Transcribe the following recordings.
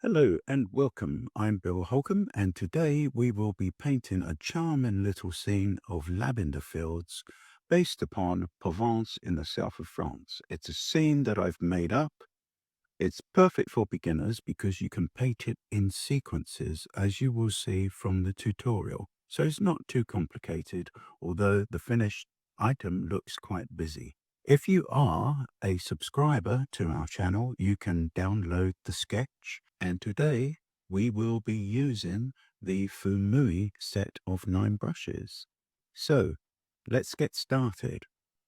Hello and welcome. I'm Bill Holcomb, and today we will be painting a charming little scene of lavender fields based upon Provence in the south of France. It's a scene that I've made up. It's perfect for beginners because you can paint it in sequences, as you will see from the tutorial. So it's not too complicated, although the finished item looks quite busy. If you are a subscriber to our channel, you can download the sketch. And today we will be using the Fuumuui set of 9 brushes. So let's get started.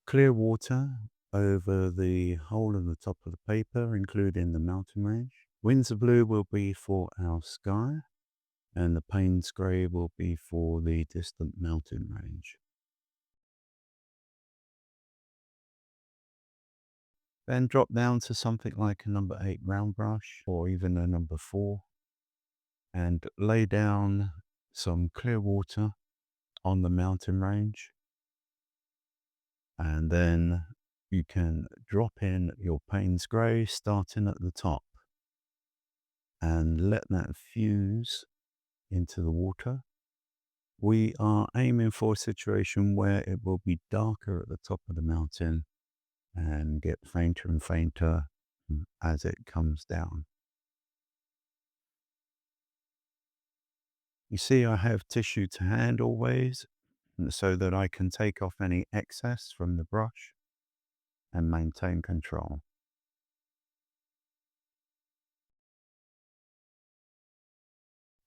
Clear water over the whole of the top of the paper, including the mountain range. Winsor Blue will be for our sky, and the Paynes Grey will be for the distant mountain range. Then drop down to something like a number 8 round brush or even a number 4 and lay down some clear water on the mountain range. And then you can drop in your Paynes Grey starting at the top and let that fuse into the water. We are aiming for a situation where it will be darker at the top of the mountain and get fainter and fainter as it comes down. You see, I have tissue to hand always so that I can take off any excess from the brush and maintain control.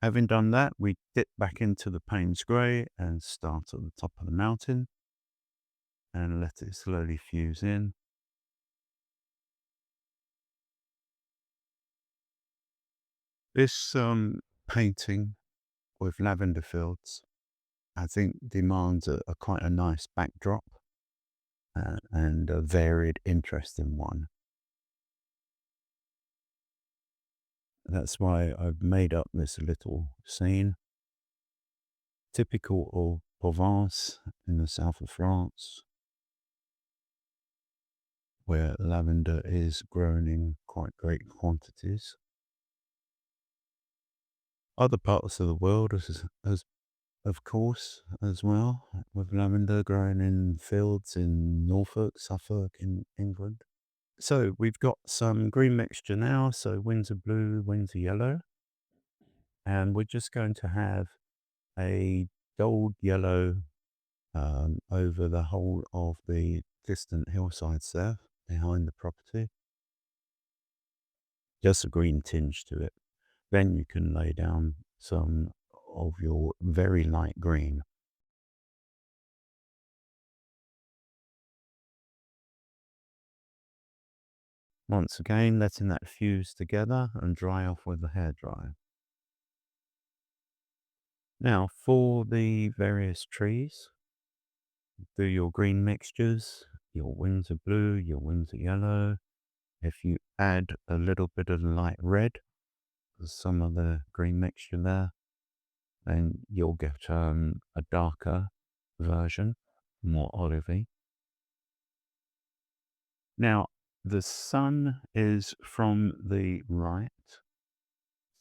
Having done that, we dip back into the Paynes Grey and start at the top of the mountain and let it slowly fuse in. This painting with lavender fields, I think demands a quite a nice backdrop and a varied, interesting one. That's why I've made up this little scene, typical of Provence in the south of France, where lavender is grown in quite great quantities. Other parts of the world, as of course, as well, with lavender growing in fields in Norfolk, Suffolk, in England. So we've got some green mixture now, so Winsor Blue, Winsor Yellow, and we're just going to have a dull yellow over the whole of the distant hillsides there behind the property. Just a green tinge to it. Then you can lay down some of your very light green. Once again, letting that fuse together and dry off with the hairdryer. Now, for the various trees, do your green mixtures, your Winsor Blue, your Winsor Yellow. If you add a little bit of light red, some of the green mixture there, then you'll get a darker version, more olivey. Now, the sun is from the right,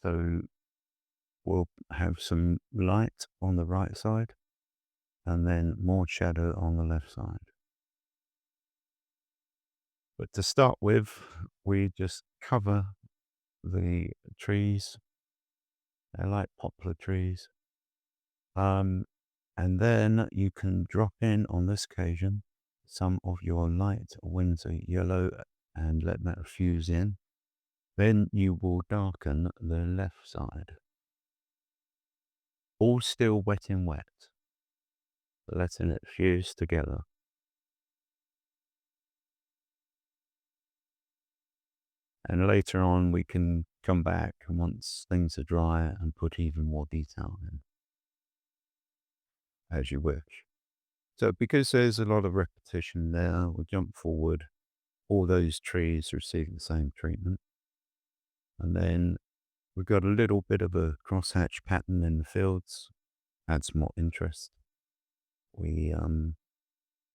so we'll have some light on the right side and then more shadow on the left side. But to start with, we just cover the trees. They're like poplar trees. And then you can drop in on this occasion some of your light Winsor Yellow and let that fuse in. Then you will darken the left side. All still wet in wet, letting it fuse together. And later on, we can come back once things are dry and put even more detail in, as you wish. So because there's a lot of repetition there, we'll jump forward. All those trees receive the same treatment. And then we've got a little bit of a crosshatch pattern in the fields, adds more interest. We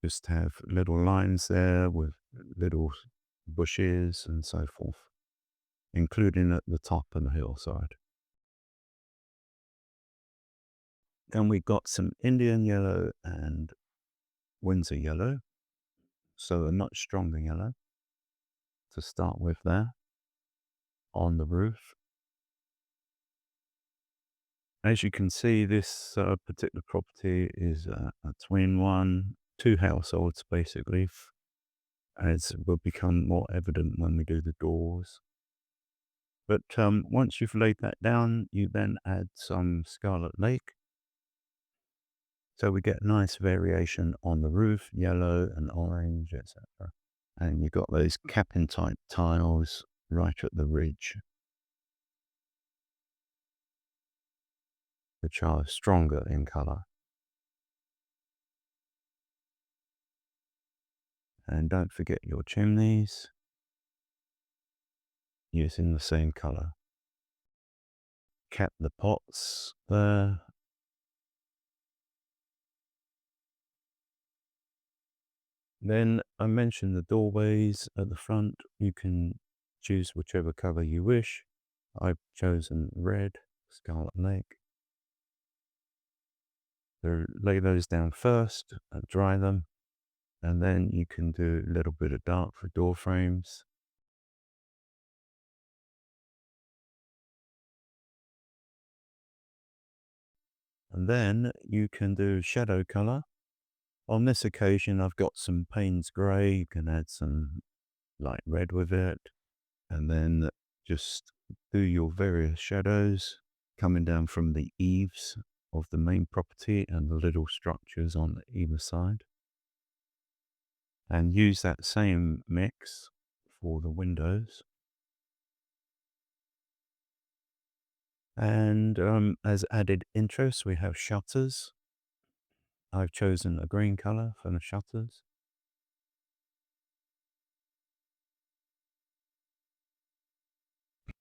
just have little lines there with little bushes and so forth. including at the top and the hillside. Then we got some Indian yellow and Winsor yellow, so a much stronger yellow to start with there on the roof. As you can see, this particular property is between two households, basically, as will become more evident when we do the doors. But once you've laid that down, you then add some Scarlet Lake. So we get nice variation on the roof, yellow and orange, etc. And you've got those capping type tiles right at the ridge, which are stronger in colour. And don't forget your chimneys using the same colour. Cap the pots there. Then I mentioned the doorways at the front. You can choose whichever colour you wish. I've chosen red, Scarlet Lake. So lay those down first and dry them. And then you can do a little bit of dark for door frames. And then you can do shadow colour. On this occasion, I've got some Paynes Grey. You can add some light red with it. And then just do your various shadows coming down from the eaves of the main property and the little structures on either side. And use that same mix for the windows. And as added interest, we have shutters. I've chosen a green colour for the shutters.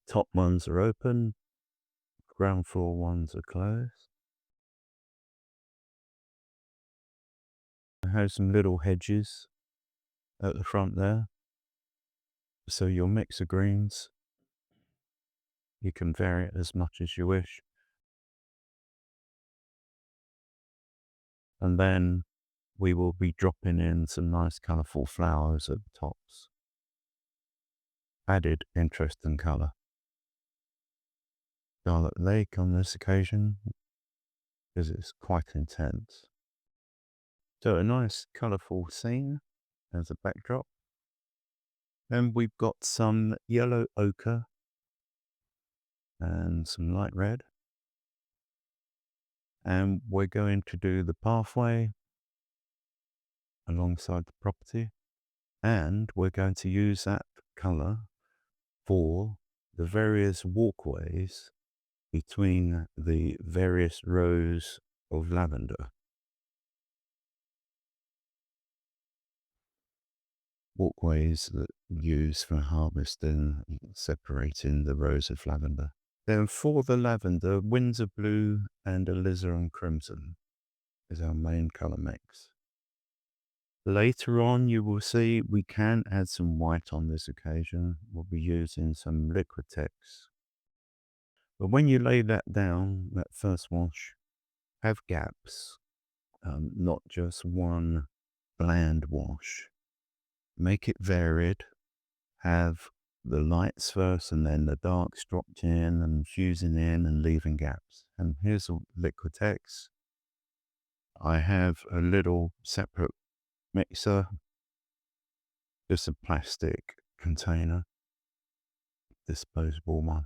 Top ones are open, ground floor ones are closed. I have some little hedges at the front there. So your mix of greens, you can vary it as much as you wish. And then we will be dropping in some nice colourful flowers at the tops. Added interest and colour. Scarlet Lake on this occasion, because it's quite intense. So a nice colourful scene as a backdrop. Then we've got some yellow ochre and some light red. And we're going to do the pathway alongside the property. And we're going to use that colour for the various walkways between the various rows of lavender. Walkways that use for harvesting, separating the rows of lavender. Then for the lavender, Winsor Blue and Alizarin Crimson is our main colour mix. Later on, you will see we can add some white on this occasion. We'll be using some Liquitex. But when you lay that down, that first wash, have gaps, not just one bland wash. Make it varied. Have the lights first and then the darks dropped in and fusing in and leaving gaps. And here's a Liquitex. I have a little separate mixer, just a plastic container, disposable one,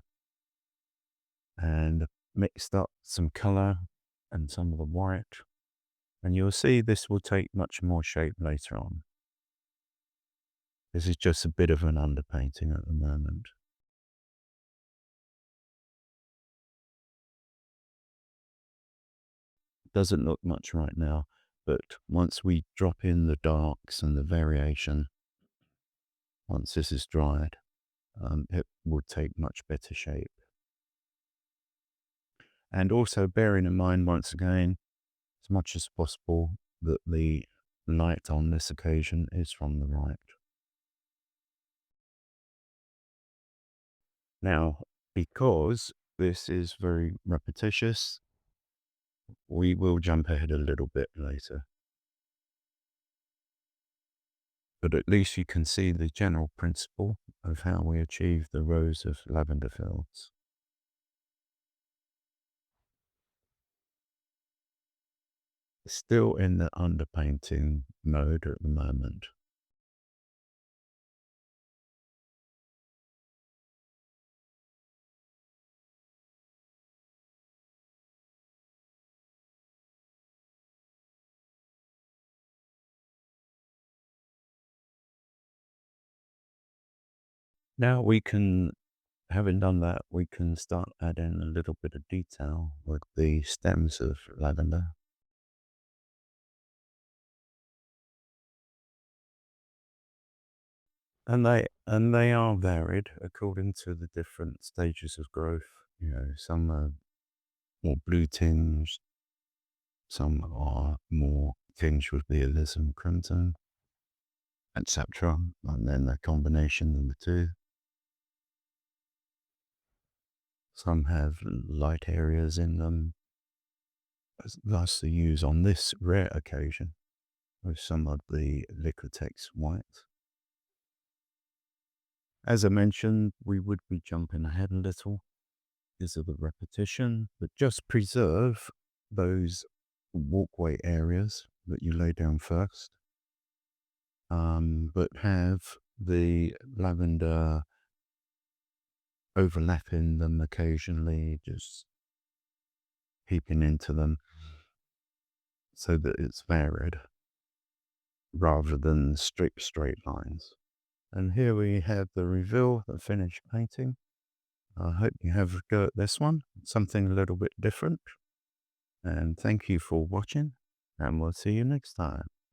and mixed up some colour and some of the white. And you'll see this will take much more shape later on. This is just a bit of an underpainting at the moment. Doesn't look much right now, but once we drop in the darks and the variation, once this is dried, it will take much better shape. And also bearing in mind, once again, as much as possible, that the light on this occasion is from the right. Now, because this is very repetitious, we will jump ahead a little bit later. But at least you can see the general principle of how we achieve the rows of lavender fields. Still in the underpainting mode at the moment. Now we can, having done that, we can start adding a little bit of detail with the stems of lavender. And they are varied according to the different stages of growth. You know, some are more blue tinged, some are more tinged with the Alizarin Crimson, etc. And then the combination of the two. Some have light areas in them, thus the use on this rare occasion with some of the Liquitex White. As I mentioned, we would be jumping ahead a little because of the repetition, but just preserve those walkway areas that you lay down first, but have the lavender overlapping them occasionally, just peeping into them so that it's varied rather than strict straight lines. And here we have the reveal, the finished painting. I hope you have a go at this one, something a little bit different. And thank you for watching, and we'll see you next time.